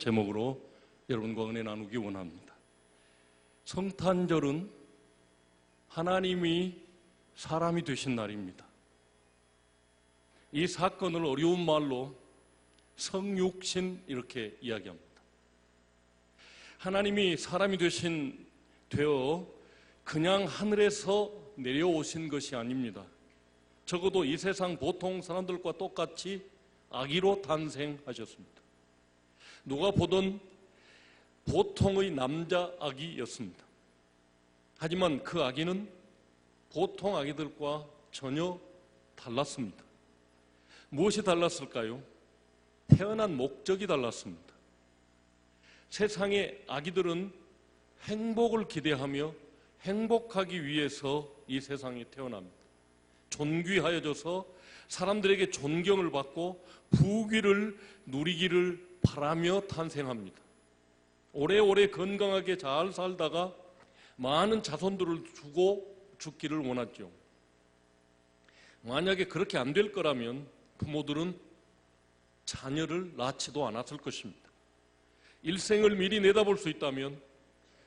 제목으로 여러분과 은혜 나누기 원합니다. 성탄절은 하나님이 사람이 되신 날입니다. 이 사건을 어려운 말로 성육신 이렇게 이야기합니다. 하나님이 사람이 되어 그냥 하늘에서 내려오신 것이 아닙니다. 적어도 이 세상 보통 사람들과 똑같이 아기로 탄생하셨습니다. 누가 보던 보통의 남자 아기였습니다. 하지만 그 아기는 보통 아기들과 전혀 달랐습니다. 무엇이 달랐을까요? 태어난 목적이 달랐습니다. 세상의 아기들은 행복을 기대하며 행복하기 위해서 이 세상에 태어납니다. 존귀하여져서 사람들에게 존경을 받고 부귀를 누리기를 바라며 탄생합니다. 오래오래 건강하게 잘 살다가 많은 자손들을 두고 죽기를 원하죠. 만약에 그렇게 안 될 거라면 부모들은 자녀를 낳지도 않았을 것입니다. 일생을 미리 내다볼 수 있다면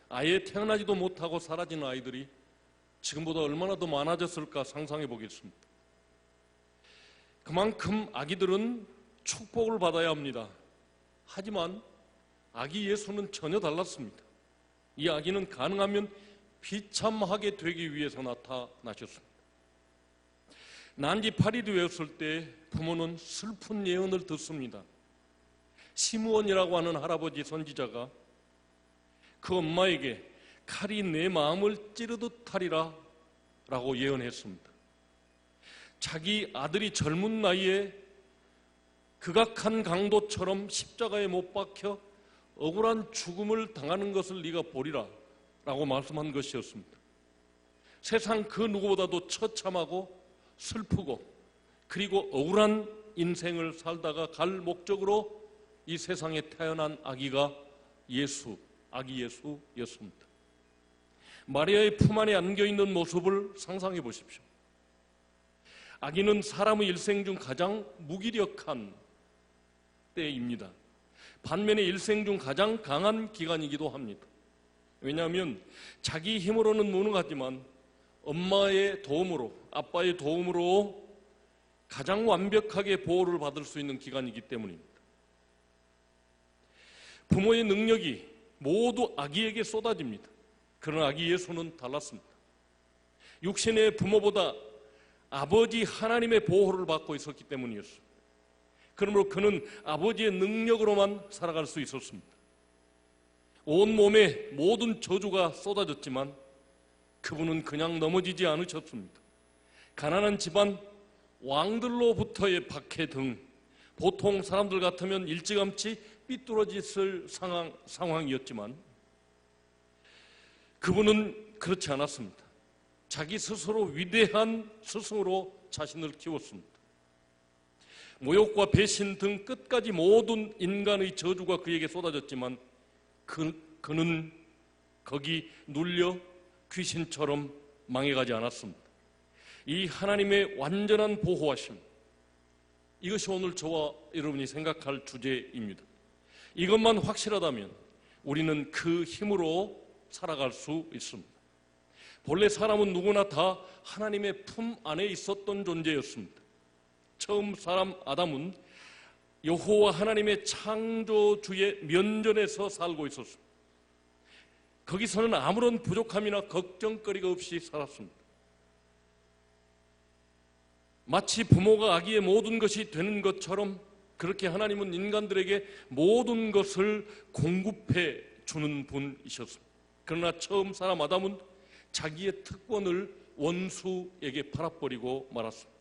아예 태어나지도 못하고 사라진 아이들이 지금보다 얼마나 더 많아졌을까 상상해 보겠습니다. 그만큼 아기들은 축복을 받아야 합니다. 하지만 아기 예수는 전혀 달랐습니다. 이 아기는 가능하면 비참하게 되기 위해서 나타나셨습니다. 난지 8일이 되었을 때 부모는 슬픈 예언을 듣습니다. 시므온이라고 하는 할아버지 선지자가 그 엄마에게 칼이 내 마음을 찌르듯 하리라 라고 예언했습니다. 자기 아들이 젊은 나이에 극악한 강도처럼 십자가에 못 박혀 억울한 죽음을 당하는 것을 네가 보리라 라고 말씀한 것이었습니다. 세상 그 누구보다도 처참하고 슬프고 그리고 억울한 인생을 살다가 갈 목적으로 이 세상에 태어난 아기가 아기 예수였습니다. 마리아의 품 안에 안겨있는 모습을 상상해 보십시오. 아기는 사람의 일생 중 가장 무기력한 때입니다. 반면에 일생 중 가장 강한 기간이기도 합니다. 왜냐하면 자기 힘으로는 무능하지만 엄마의 도움으로, 아빠의 도움으로 가장 완벽하게 보호를 받을 수 있는 기간이기 때문입니다. 부모의 능력이 모두 아기에게 쏟아집니다. 그러나 아기 예수는 달랐습니다. 육신의 부모보다 아버지 하나님의 보호를 받고 있었기 때문이었습니다. 그러므로 그는 아버지의 능력으로만 살아갈 수 있었습니다. 온몸에 모든 저주가 쏟아졌지만 그분은 그냥 넘어지지 않으셨습니다. 가난한 집안 왕들로부터의 박해 등 보통 사람들 같으면 일찌감치 삐뚤어졌을 상황이었지만 그분은 그렇지 않았습니다. 자기 스스로 위대한 스승으로 자신을 키웠습니다. 모욕과 배신 등 끝까지 모든 인간의 저주가 그에게 쏟아졌지만 그는 거기 눌려 귀신처럼 망해가지 않았습니다. 이 하나님의 완전한 보호하심, 이것이 오늘 저와 여러분이 생각할 주제입니다. 이것만 확실하다면 우리는 그 힘으로 살아갈 수 있습니다. 본래 사람은 누구나 다 하나님의 품 안에 있었던 존재였습니다. 처음 사람 아담은 여호와 하나님의 창조주의 면전에서 살고 있었습니다. 거기서는 아무런 부족함이나 걱정거리가 없이 살았습니다. 마치 부모가 아기의 모든 것이 되는 것처럼 그렇게 하나님은 인간들에게 모든 것을 공급해 주는 분이셨습니다. 그러나 처음 사람 아담은 자기의 특권을 원수에게 팔아버리고 말았습니다.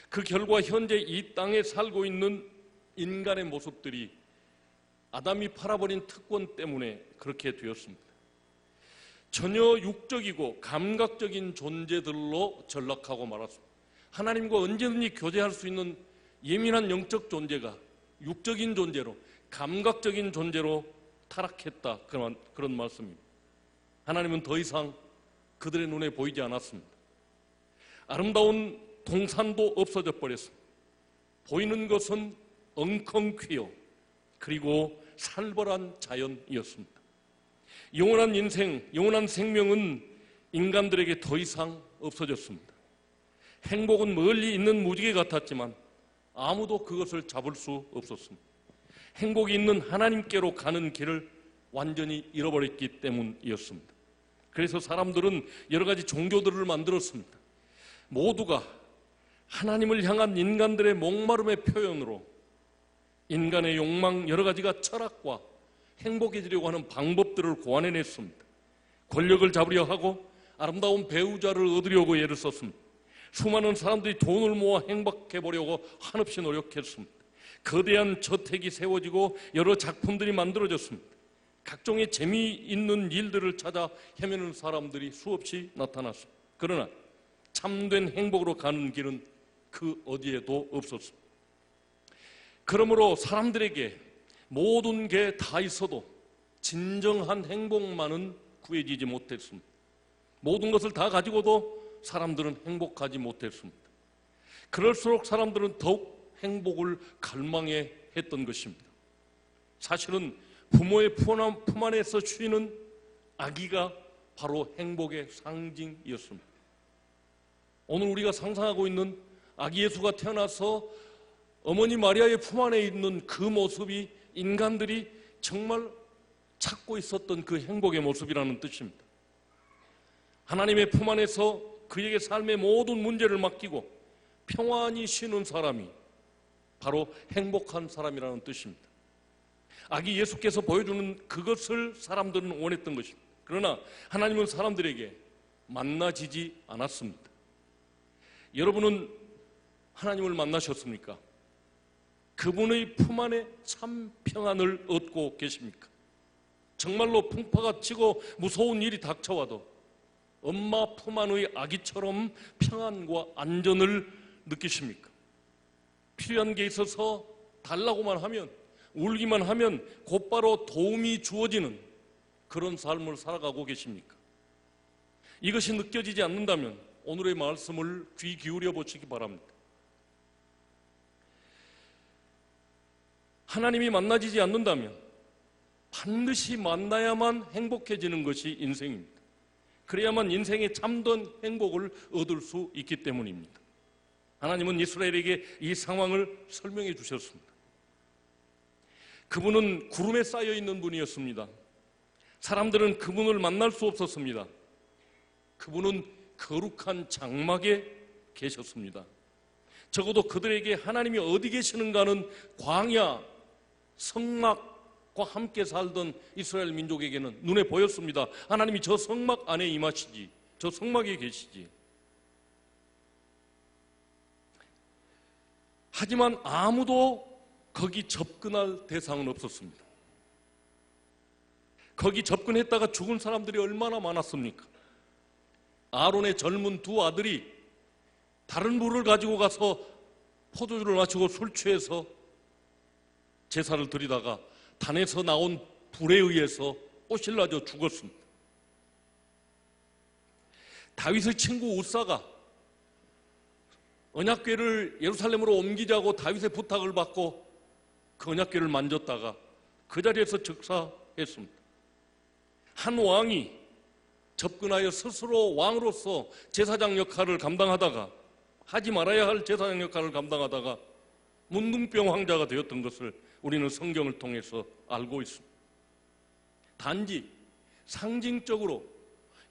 그 결과 현재 이 땅에 살고 있는 인간의 모습들이 아담이 팔아버린 특권 때문에 그렇게 되었습니다. 전혀 육적이고 감각적인 존재들로 전락하고 말았습니다. 하나님과 언제든지 교제할 수 있는 예민한 영적 존재가 육적인 존재로, 감각적인 존재로 타락했다, 그런 말씀입니다. 하나님은 더 이상 그들의 눈에 보이지 않았습니다. 아름다운 동산도 없어져 버렸습니다. 보이는 것은 엉컹퀴어, 그리고 살벌한 자연이었습니다. 영원한 인생, 영원한 생명은 인간들에게 더 이상 없어졌습니다. 행복은 멀리 있는 무지개 같았지만 아무도 그것을 잡을 수 없었습니다. 행복이 있는 하나님께로 가는 길을 완전히 잃어버렸기 때문이었습니다. 그래서 사람들은 여러 가지 종교들을 만들었습니다. 모두가 하나님을 향한 인간들의 목마름의 표현으로 인간의 욕망 여러 가지가 철학과 행복해지려고 하는 방법들을 고안해냈습니다. 권력을 잡으려 하고 아름다운 배우자를 얻으려고 애를 썼습니다. 수많은 사람들이 돈을 모아 행복해보려고 한없이 노력했습니다. 거대한 저택이 세워지고 여러 작품들이 만들어졌습니다. 각종의 재미있는 일들을 찾아 헤매는 사람들이 수없이 나타났습니다. 그러나 참된 행복으로 가는 길은 그 어디에도 없었습니다. 그러므로 사람들에게 모든 게 다 있어도 진정한 행복만은 구해지지 못했습니다. 모든 것을 다 가지고도 사람들은 행복하지 못했습니다. 그럴수록 사람들은 더욱 행복을 갈망해 했던 것입니다. 사실은 부모의 품 안에서 쉬는 아기가 바로 행복의 상징이었습니다. 오늘 우리가 상상하고 있는 아기 예수가 태어나서 어머니 마리아의 품 안에 있는 그 모습이 인간들이 정말 찾고 있었던 그 행복의 모습이라는 뜻입니다. 하나님의 품 안에서 그에게 삶의 모든 문제를 맡기고 평안히 쉬는 사람이 바로 행복한 사람이라는 뜻입니다. 아기 예수께서 보여주는 그것을 사람들은 원했던 것입니다. 그러나 하나님은 사람들에게 만나지지 않았습니다. 여러분은 하나님을 만나셨습니까? 그분의 품 안에 참 평안을 얻고 계십니까? 정말로 풍파가 치고 무서운 일이 닥쳐와도 엄마 품 안의 아기처럼 평안과 안전을 느끼십니까? 필요한 게 있어서 달라고만 하면, 울기만 하면 곧바로 도움이 주어지는 그런 삶을 살아가고 계십니까? 이것이 느껴지지 않는다면 오늘의 말씀을 귀 기울여 보시기 바랍니다. 하나님이 만나지지 않는다면 반드시 만나야만 행복해지는 것이 인생입니다. 그래야만 인생의 참된 행복을 얻을 수 있기 때문입니다. 하나님은 이스라엘에게 이 상황을 설명해 주셨습니다. 그분은 구름에 쌓여 있는 분이었습니다. 사람들은 그분을 만날 수 없었습니다. 그분은 거룩한 장막에 계셨습니다. 적어도 그들에게 하나님이 어디 계시는가는 광야, 성막과 함께 살던 이스라엘 민족에게는 눈에 보였습니다. 하나님이 저 성막 안에 임하시지, 저 성막에 계시지. 하지만 아무도 거기 접근할 대상은 없었습니다. 거기 접근했다가 죽은 사람들이 얼마나 많았습니까? 아론의 젊은 두 아들이 다른 물을 가지고 가서 포도주를 마시고 술 취해서 제사를 드리다가 단에서 나온 불에 의해서 오실라져 죽었습니다. 다윗의 친구 우사가 언약궤를 예루살렘으로 옮기자고 다윗의 부탁을 받고 그 언약궤를 만졌다가 그 자리에서 즉사했습니다. 한 왕이 접근하여 스스로 왕으로서 제사장 역할을 감당하다가, 하지 말아야 할 제사장 역할을 감당하다가 문둥병 황자가 되었던 것을 우리는 성경을 통해서 알고 있습니다. 단지 상징적으로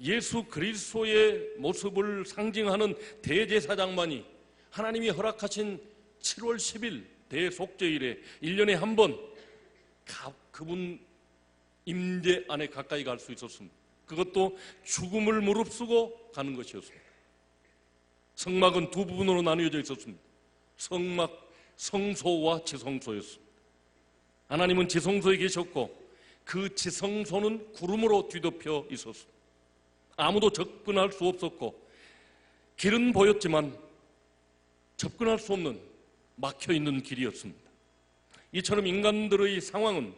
예수 그리스도의 모습을 상징하는 대제사장만이 하나님이 허락하신 7월 10일 대속죄일에 1년에 한 번 그분 임재 안에 가까이 갈 수 있었습니다. 그것도 죽음을 무릅쓰고 가는 것이었습니다. 성막은 두 부분으로 나누어져 있었습니다. 성막, 성소와 지성소였습니다. 하나님은 지성소에 계셨고 그 지성소는 구름으로 뒤덮여 있었습니다. 아무도 접근할 수 없었고 길은 보였지만 접근할 수 없는 막혀있는 길이었습니다. 이처럼 인간들의 상황은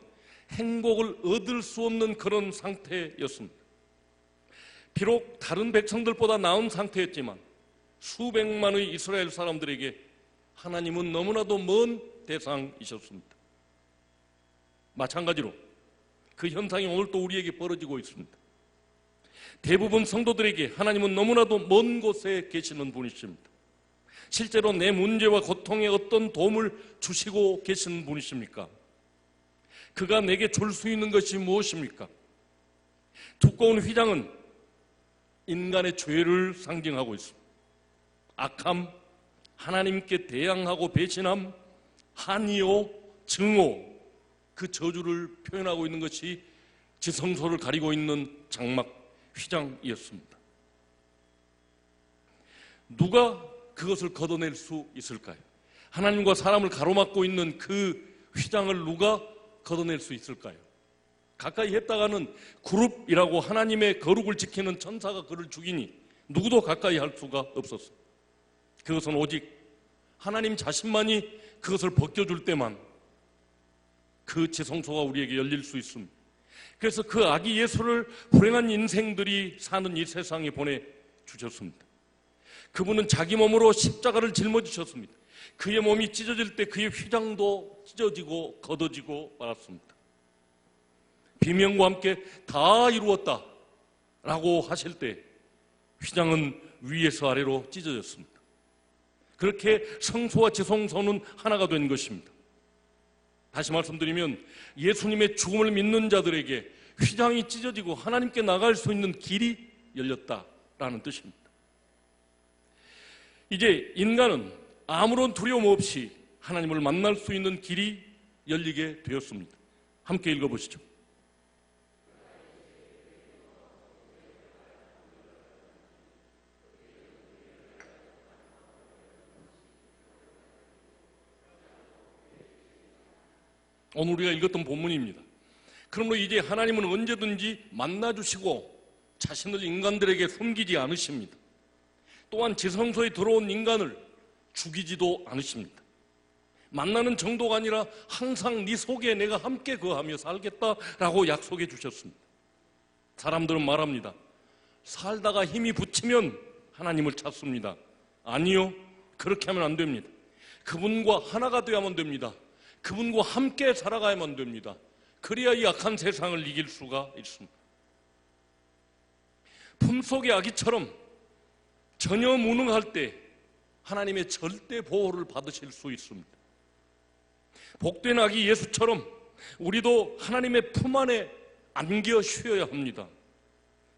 행복을 얻을 수 없는 그런 상태였습니다. 비록 다른 백성들보다 나은 상태였지만 수백만의 이스라엘 사람들에게 하나님은 너무나도 먼 대상이셨습니다. 마찬가지로 그 현상이 오늘 또 우리에게 벌어지고 있습니다. 대부분 성도들에게 하나님은 너무나도 먼 곳에 계시는 분이십니다. 실제로 내 문제와 고통에 어떤 도움을 주시고 계시는 분이십니까? 그가 내게 줄 수 있는 것이 무엇입니까? 두꺼운 휘장은 인간의 죄를 상징하고 있습니다. 악함, 하나님께 대항하고 배신함, 한이요, 증오, 그 저주를 표현하고 있는 것이 지성소를 가리고 있는 장막 휘장이었습니다. 누가 그것을 걷어낼 수 있을까요? 하나님과 사람을 가로막고 있는 그 휘장을 누가 걷어낼 수 있을까요? 가까이 했다가는 그룹이라고 하나님의 거룩을 지키는 천사가 그를 죽이니 누구도 가까이 할 수가 없었어요. 그것은 오직 하나님 자신만이 그것을 벗겨줄 때만 그 지성소가 우리에게 열릴 수 있습니다. 그래서 그 아기 예수를 불행한 인생들이 사는 이 세상에 보내주셨습니다. 그분은 자기 몸으로 십자가를 짊어지셨습니다. 그의 몸이 찢어질 때 그의 휘장도 찢어지고 걷어지고 말았습니다. 비명과 함께 다 이루었다 라고 하실 때 휘장은 위에서 아래로 찢어졌습니다. 그렇게 성소와 지성소는 하나가 된 것입니다. 다시 말씀드리면 예수님의 죽음을 믿는 자들에게 휘장이 찢어지고 하나님께 나갈 수 있는 길이 열렸다라는 뜻입니다. 이제 인간은 아무런 두려움 없이 하나님을 만날 수 있는 길이 열리게 되었습니다. 함께 읽어보시죠. 오늘 우리가 읽었던 본문입니다. 그러므로 이제 하나님은 언제든지 만나주시고 자신을 인간들에게 숨기지 않으십니다. 또한 지성소에 들어온 인간을 죽이지도 않으십니다. 만나는 정도가 아니라 항상 네 속에 내가 함께 거하며 살겠다라고 약속해 주셨습니다. 사람들은 말합니다. 살다가 힘이 붙이면 하나님을 찾습니다. 아니요, 그렇게 하면 안 됩니다. 그분과 하나가 되어야만 됩니다. 그분과 함께 살아가야만 됩니다. 그래야 이 악한 세상을 이길 수가 있습니다. 품속의 아기처럼 전혀 무능할 때 하나님의 절대 보호를 받으실 수 있습니다. 복된 아기 예수처럼 우리도 하나님의 품 안에 안겨 쉬어야 합니다.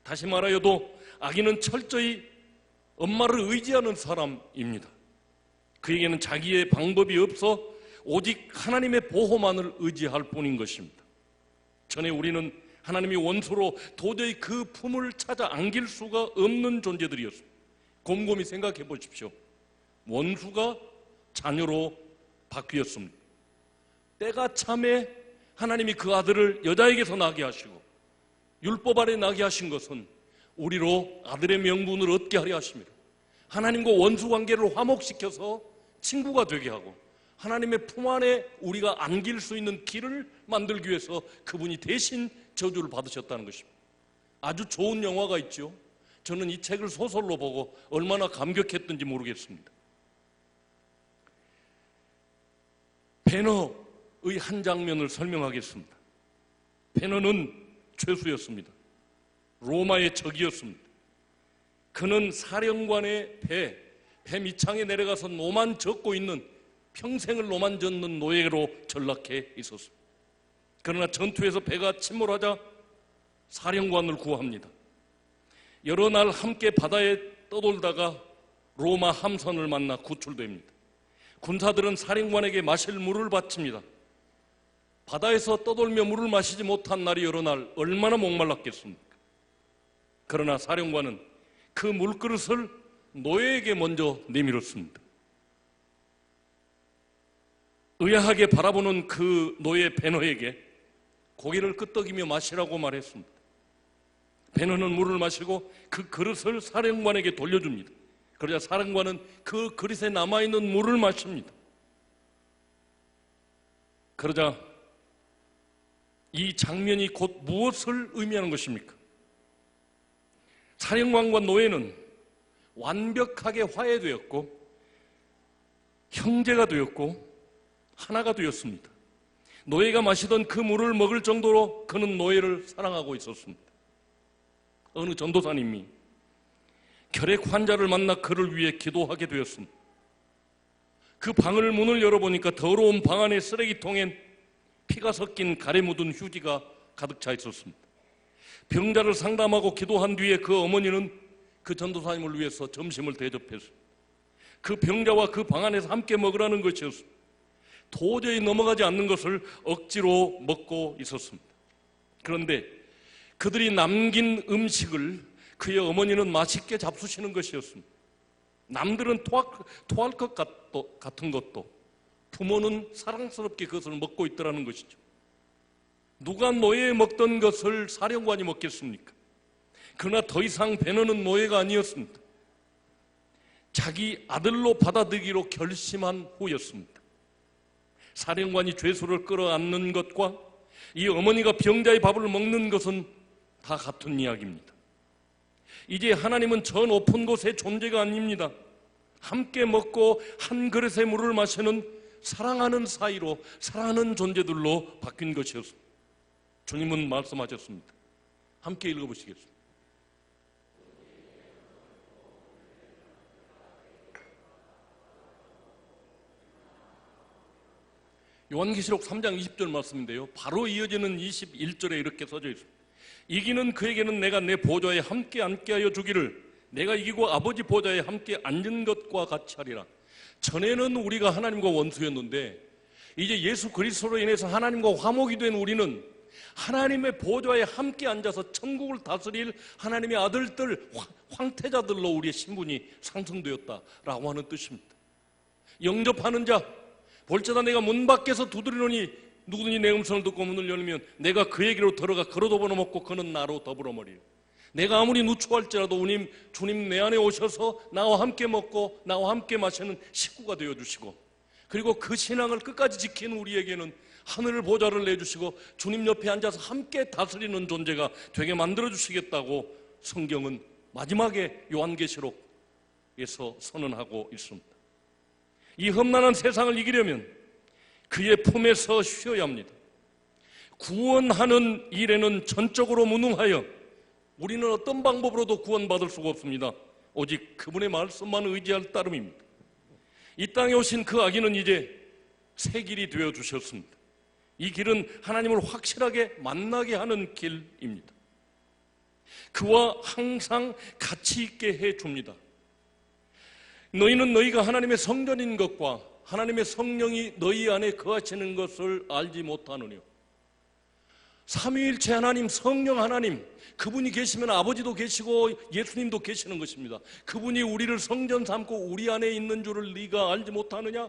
다시 말하여도 아기는 철저히 엄마를 의지하는 사람입니다. 그에게는 자기의 방법이 없어 오직 하나님의 보호만을 의지할 뿐인 것입니다. 전에 우리는 하나님의 원수로 도저히 그 품을 찾아 안길 수가 없는 존재들이었습니다. 곰곰이 생각해 보십시오. 원수가 자녀로 바뀌었습니다. 때가 참에 하나님이 그 아들을 여자에게서 나게 하시고 율법 아래 나게 하신 것은 우리로 아들의 명분을 얻게 하려 하십니다. 하나님과 원수 관계를 화목시켜서 친구가 되게 하고 하나님의 품 안에 우리가 안길 수 있는 길을 만들기 위해서 그분이 대신 저주를 받으셨다는 것입니다. 아주 좋은 영화가 있죠. 저는 이 책을 소설로 보고 얼마나 감격했던지 모르겠습니다. 배너의 한 장면을 설명하겠습니다. 배너는 죄수였습니다. 로마의 적이었습니다. 그는 사령관의 배 밑창에 내려가서 노만 젓고 있는 평생을 노만 젓는 노예로 전락해 있었습니다. 그러나 전투에서 배가 침몰하자 사령관을 구합니다. 여러 날 함께 바다에 떠돌다가 로마 함선을 만나 구출됩니다. 군사들은 사령관에게 마실 물을 바칩니다. 바다에서 떠돌며 물을 마시지 못한 날이 여러 날 얼마나 목말랐겠습니까? 그러나 사령관은 그 물그릇을 노예에게 먼저 내밀었습니다. 의아하게 바라보는 그 노예 배너에게 고개를 끄덕이며 마시라고 말했습니다. 배너는 물을 마시고 그 그릇을 사령관에게 돌려줍니다. 그러자 사령관은 그 그릇에 남아있는 물을 마십니다. 그러자 이 장면이 곧 무엇을 의미하는 것입니까? 사령관과 노예는 완벽하게 화해되었고 형제가 되었고 하나가 되었습니다. 노예가 마시던 그 물을 먹을 정도로 그는 노예를 사랑하고 있었습니다. 어느 전도사님이 혈액 환자를 만나 그를 위해 기도하게 되었습니다. 그 방을 문을 열어보니까 더러운 방 안의 쓰레기통엔 피가 섞인 가래 묻은 휴지가 가득 차 있었습니다. 병자를 상담하고 기도한 뒤에 그 어머니는 그 전도사님을 위해서 점심을 대접했습니다. 그 병자와 그 방 안에서 함께 먹으라는 것이었습니다. 도저히 넘어가지 않는 것을 억지로 먹고 있었습니다. 그런데 그들이 남긴 음식을 그의 어머니는 맛있게 잡수시는 것이었습니다. 남들은 토할 것 같은 것도 부모는 사랑스럽게 그것을 먹고 있더라는 것이죠. 누가 노예 먹던 것을 사령관이 먹겠습니까? 그러나 더 이상 베너는 노예가 아니었습니다. 자기 아들로 받아들이기로 결심한 후였습니다. 사령관이 죄수를 끌어안는 것과 이 어머니가 병자의 밥을 먹는 것은 다 같은 이야기입니다. 이제 하나님은 저 높은 곳의 존재가 아닙니다. 함께 먹고 한 그릇의 물을 마시는 사랑하는 사이로, 사랑하는 존재들로 바뀐 것이었습니다. 주님은 말씀하셨습니다. 함께 읽어보시겠습니다. 요한계시록 3장 20절 말씀인데요, 바로 이어지는 21절에 이렇게 써져 있습니다. 이기는 그에게는 내가 내 보좌에 함께 앉게 하여 주기를, 내가 이기고 아버지 보좌에 함께 앉은 것과 같이 하리라. 전에는 우리가 하나님과 원수였는데 이제 예수 그리스도로 인해서 하나님과 화목이 된 우리는 하나님의 보좌에 함께 앉아서 천국을 다스릴 하나님의 아들들, 황태자들로 우리의 신분이 상승되었다라고 하는 뜻입니다. 영접하는 자, 볼지어다 내가 문 밖에서 두드리노니 누구든지 내 음성을 듣고 문을 열면 내가 그에게로 들어가 그로 더불어 먹고 그는 나로 더불어 먹으리라. 내가 아무리 누추할지라도 주님 내 안에 오셔서 나와 함께 먹고 나와 함께 마시는 식구가 되어주시고, 그리고 그 신앙을 끝까지 지키는 우리에게는 하늘 보좌를 내주시고 주님 옆에 앉아서 함께 다스리는 존재가 되게 만들어주시겠다고 성경은 마지막에 요한계시록에서 선언하고 있습니다. 이 험난한 세상을 이기려면 그의 품에서 쉬어야 합니다. 구원하는 일에는 전적으로 무능하여 우리는 어떤 방법으로도 구원받을 수가 없습니다. 오직 그분의 말씀만 의지할 따름입니다. 이 땅에 오신 그 아기는 이제 새 길이 되어주셨습니다. 이 길은 하나님을 확실하게 만나게 하는 길입니다. 그와 항상 같이 있게 해줍니다. 너희는 너희가 하나님의 성전인 것과 하나님의 성령이 너희 안에 거하시는 것을 알지 못하느뇨. 삼위일체 하나님, 성령 하나님, 그분이 계시면 아버지도 계시고 예수님도 계시는 것입니다. 그분이 우리를 성전 삼고 우리 안에 있는 줄을 네가 알지 못하느냐?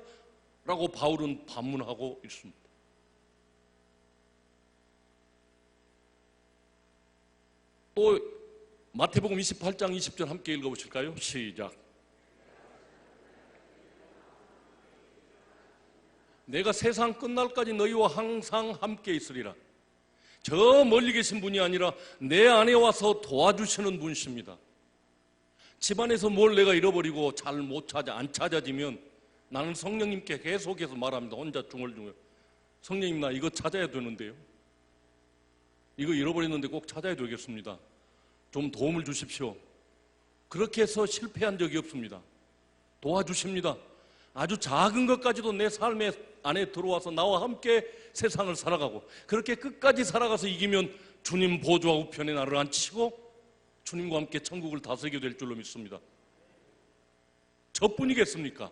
라고 바울은 반문하고 있습니다. 또 마태복음 28장 20절 함께 읽어보실까요? 시작. 내가 세상 끝날까지 너희와 항상 함께 있으리라. 저 멀리 계신 분이 아니라 내 안에 와서 도와주시는 분이십니다. 집안에서 뭘 내가 잃어버리고 잘 못 찾아, 안 찾아지면 나는 성령님께 계속해서 말합니다. 혼자 중얼중얼. 성령님, 나 이거 찾아야 되는데요. 이거 잃어버렸는데 꼭 찾아야 되겠습니다. 좀 도움을 주십시오. 그렇게 해서 실패한 적이 없습니다. 도와주십니다. 아주 작은 것까지도 내 삶의 안에 들어와서 나와 함께 세상을 살아가고, 그렇게 끝까지 살아가서 이기면 주님 보좌 우편에 나를 앉히시고 주님과 함께 천국을 다스리게 될 줄로 믿습니다. 저뿐이겠습니까?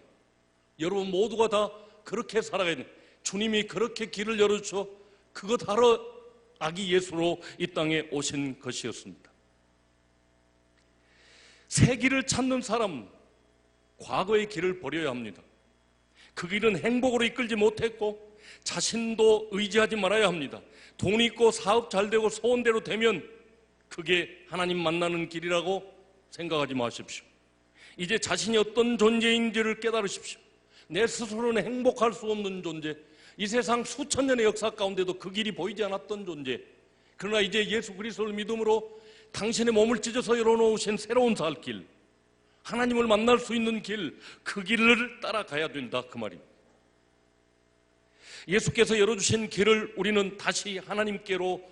여러분 모두가 다 그렇게 살아가야 돼요. 주님이 그렇게 길을 열어주셔 그것 하러 아기 예수로 이 땅에 오신 것이었습니다. 새 길을 찾는 사람은 과거의 길을 버려야 합니다. 그 길은 행복으로 이끌지 못했고 자신도 의지하지 말아야 합니다. 돈 있고 사업 잘 되고 소원대로 되면 그게 하나님 만나는 길이라고 생각하지 마십시오. 이제 자신이 어떤 존재인지를 깨달으십시오. 내 스스로는 행복할 수 없는 존재, 이 세상 수천 년의 역사 가운데도 그 길이 보이지 않았던 존재, 그러나 이제 예수 그리스도를 믿음으로 당신의 몸을 찢어서 열어놓으신 새로운 살 길, 하나님을 만날 수 있는 길, 그 길을 따라가야 된다 그 말입니다. 예수께서 열어주신 길을 우리는 다시 하나님께로,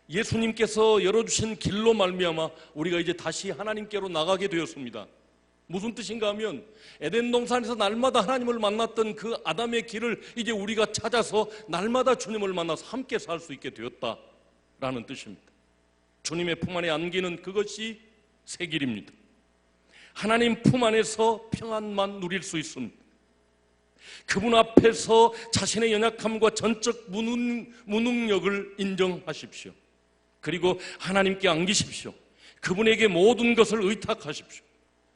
예수님께서 열어주신 길로 말미암아 우리가 이제 다시 하나님께로 나가게 되었습니다. 무슨 뜻인가 하면 에덴 동산에서 날마다 하나님을 만났던 그 아담의 길을 이제 우리가 찾아서 날마다 주님을 만나서 함께 살 수 있게 되었다라는 뜻입니다. 주님의 품 안에 안기는 그것이 새 길입니다. 하나님 품 안에서 평안만 누릴 수 있습니다. 그분 앞에서 자신의 연약함과 전적 무능력을 인정하십시오. 그리고 하나님께 안기십시오. 그분에게 모든 것을 의탁하십시오.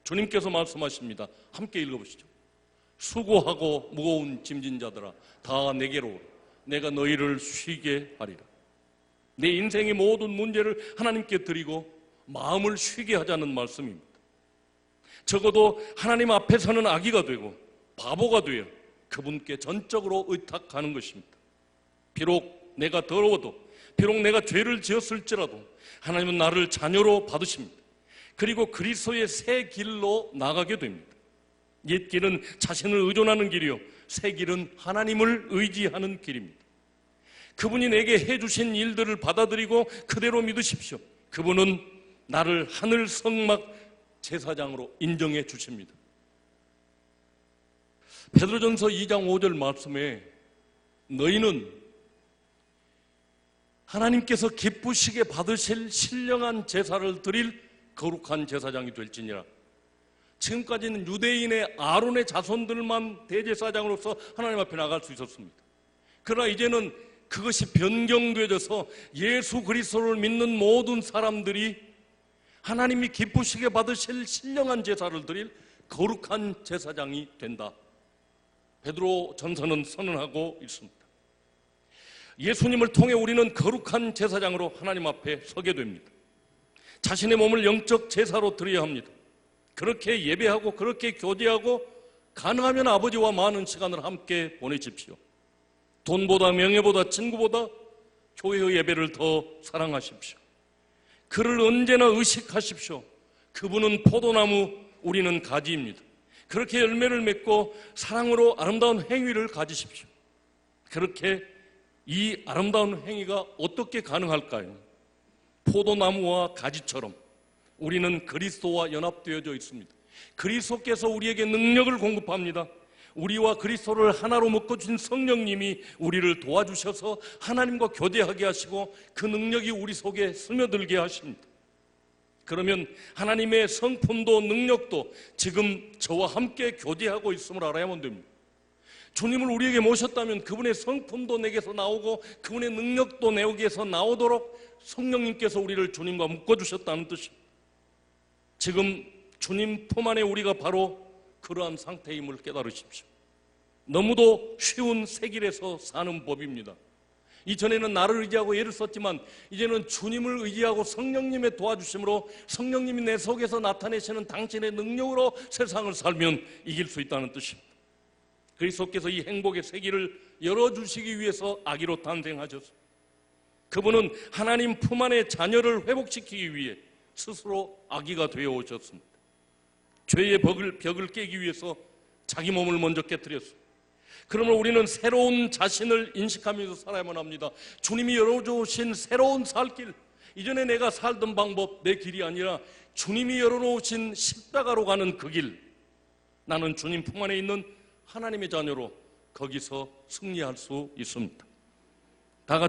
주님께서 말씀하십니다. 함께 읽어보시죠. 수고하고 무거운 짐진 자들아 다 내게로 오라. 내가 너희를 쉬게 하리라. 내 인생의 모든 문제를 하나님께 드리고 마음을 쉬게 하자는 말씀입니다. 적어도 하나님 앞에서는 아기가 되고 바보가 되어 그분께 전적으로 의탁하는 것입니다. 비록 내가 더러워도, 비록 내가 죄를 지었을지라도 하나님은 나를 자녀로 받으십니다. 그리고 그리스도의 새 길로 나가게 됩니다. 옛 길은 자신을 의존하는 길이요, 새 길은 하나님을 의지하는 길입니다. 그분이 내게 해주신 일들을 받아들이고 그대로 믿으십시오. 그분은 나를 하늘 성막 제사장으로 인정해 주십니다. 베드로전서 2장 5절 말씀에 너희는 하나님께서 기쁘시게 받으실 신령한 제사를 드릴 거룩한 제사장이 될지니라. 지금까지는 유대인의 아론의 자손들만 대제사장으로서 하나님 앞에 나갈 수 있었습니다. 그러나 이제는 그것이 변경되어져서 예수 그리스도를 믿는 모든 사람들이 하나님이 기쁘시게 받으실 신령한 제사를 드릴 거룩한 제사장이 된다. 베드로 전서는 선언하고 있습니다. 예수님을 통해 우리는 거룩한 제사장으로 하나님 앞에 서게 됩니다. 자신의 몸을 영적 제사로 드려야 합니다. 그렇게 예배하고 그렇게 교제하고 가능하면 아버지와 많은 시간을 함께 보내십시오. 돈보다 명예보다 친구보다 교회의 예배를 더 사랑하십시오. 그를 언제나 의식하십시오. 그분은 포도나무, 우리는 가지입니다. 그렇게 열매를 맺고 사랑으로 아름다운 행위를 가지십시오. 그렇게 이 아름다운 행위가 어떻게 가능할까요? 포도나무와 가지처럼 우리는 그리스도와 연합되어져 있습니다. 그리스도께서 우리에게 능력을 공급합니다. 우리와 그리스도를 하나로 묶어주신 성령님이 우리를 도와주셔서 하나님과 교제하게 하시고 그 능력이 우리 속에 스며들게 하십니다. 그러면 하나님의 성품도 능력도 지금 저와 함께 교제하고 있음을 알아야만 됩니다. 주님을 우리에게 모셨다면 그분의 성품도 내게서 나오고 그분의 능력도 내게서 나오도록 성령님께서 우리를 주님과 묶어주셨다는 뜻입니다. 지금 주님 품 안에 우리가 바로 그러한 상태임을 깨달으십시오. 너무도 쉬운 새 길에서 사는 법입니다. 이전에는 나를 의지하고 애를 썼지만 이제는 주님을 의지하고 성령님의 도와주심으로 성령님이 내 속에서 나타내시는 당신의 능력으로 세상을 살면 이길 수 있다는 뜻입니다. 그리스도께서 이 행복의 새 길을 열어주시기 위해서 아기로 탄생하셨습니다. 그분은 하나님 품 안의 자녀를 회복시키기 위해 스스로 아기가 되어 오셨습니다. 죄의 벽을 깨기 위해서 자기 몸을 먼저 깨뜨렸습니다. 그러면 우리는 새로운 자신을 인식하면서 살아야만 합니다. 주님이 열어주신 새로운 살길, 이전에 내가 살던 방법, 내 길이 아니라 주님이 열어놓으신 십자가로 가는 그 길, 나는 주님 품 안에 있는 하나님의 자녀로 거기서 승리할 수 있습니다. 다 같이